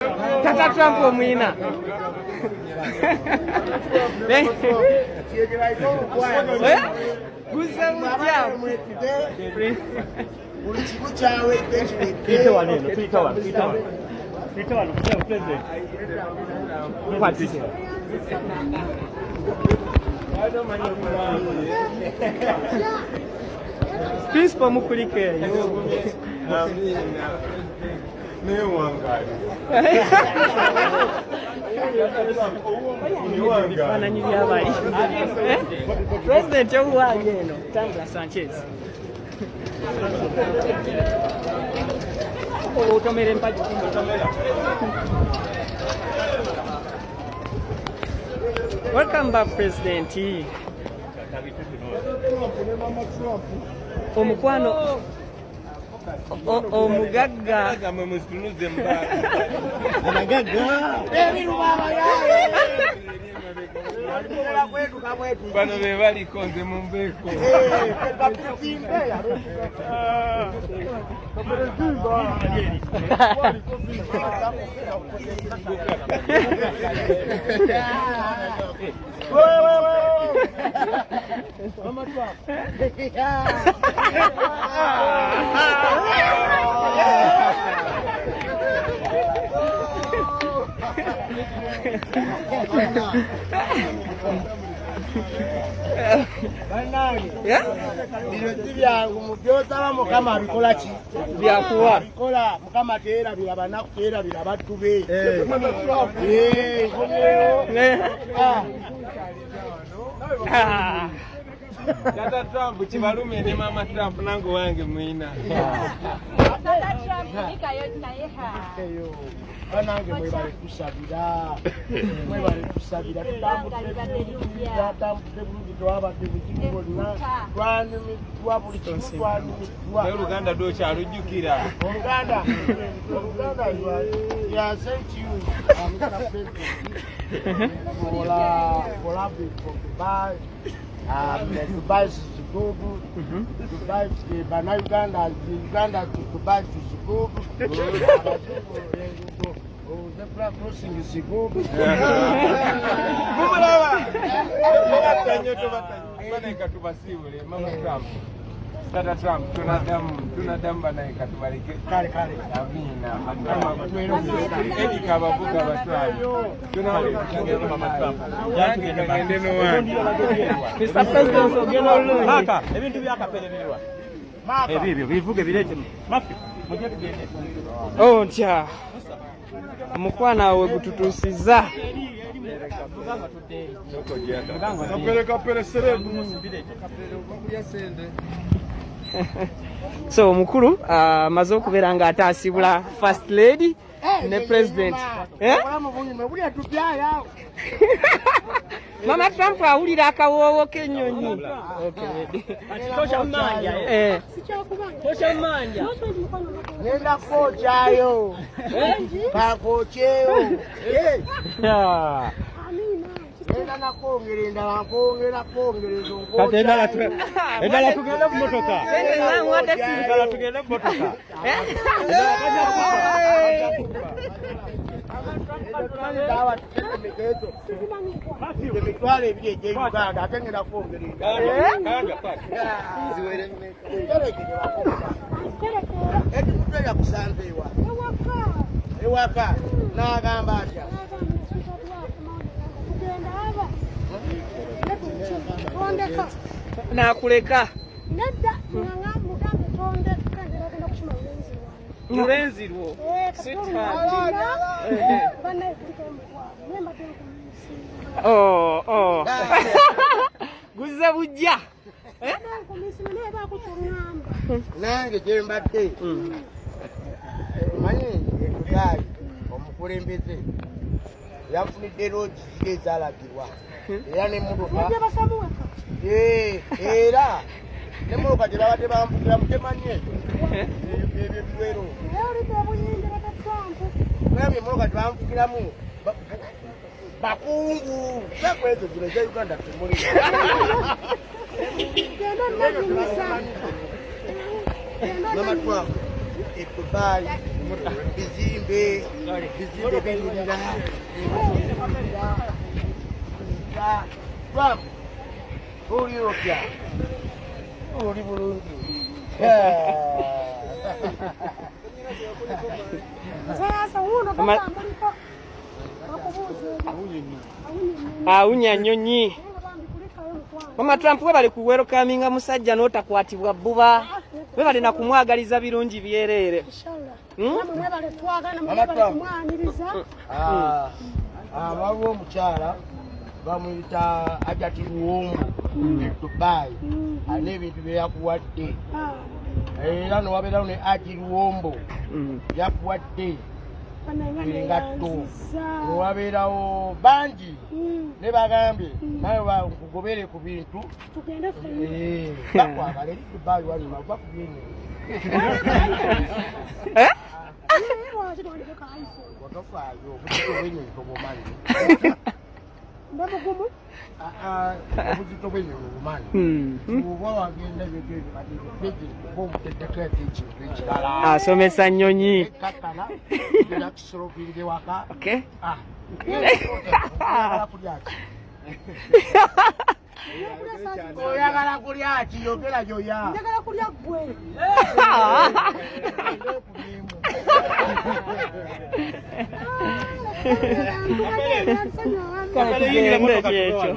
Tata Trump omwina. Peace for Mukulike. President Tangla Sanchez. Welcome back, President. Omukwano omugagga bano be baliko nze mu mbeeko Mubyotaba mukama abikola ki byakuwa bikola mukama teera birabanaku teera birabaddu be Tata Trump kibalume ne mama Trump nango wange mwina Tata Trump ikayotayeha banange mwebale kusabira tutambudde bulungi twabadde buzibu bwonna twanimidwa buli kimu twanimidwa Oluganda lwokyalujjukira Oluganda ya sent you Dubai is good. Dubai Uganda to Dubai to Zigogo. The black crossing is Zigogo. Mama Trump. Tata Trump, tunadamu banaye katubalike Kale amina edika bavuga batwali tunawulira Mama Trump yatugende no wange Mr. President ogenda olungi Maka ebintu byakaperererwa ebibyo bivuge birete mafi mujye tugende ntya omukwana we gututuusiza so omukulu amaze okubeera nga ataasibula first lady ne president Mama Trump awulira akawoowo k'ennyonyi Nenda kochayo kakokyeyo Nenda nakongera endala nkongera kongereza endala tugenda mu motoka endala tugenda mu motoka emitwalo ebiri egy'Uganda ate ngenda kwongera ekikuto yakusanze ewaka n'agamba atya n'akuleka mulenzi lwo guze bujja nange gye mbadde manyi etugaali omukulembeze yanfunidde loogi ziri ezaalagirwa era n'emmotoka era n'emmotoka gye babadde bamvukira mutemanye ebyo biwero nabyo emmotoka gye bamvukiramu bakungu zakwezo zino eza Uganda temuli Mama Trump, Dubai bizimbe binira Trump uli otya uli bulungi Sasa uno Ama- kama muliko awunya nyonyi Mama Trump we bali ku welcoming musajja n'otakwatibwa bbuba we bali na kumwagaliza birungi byerere waliwo omukyala bamuyita Ajati Luwombo e Dubai alina ebintu byeyakuwadde era nowabeerawo ne Ajati Luwombo yakuwadde engatto nowabeerawo bangi ne bagambye nawe nkugobere ku bintu bakwagala eri Dubai walima bakubyenye watofaayo obuzito bwenyo obumanyi obuzito bwenyo obumanyi oba wagenda omuteddeko ekintu ekirala asomesa nnyonyi kakkana yakisolo binge waka oyagala kulya ki yogera gyoya njagala kulya gwe kale tugende ekyo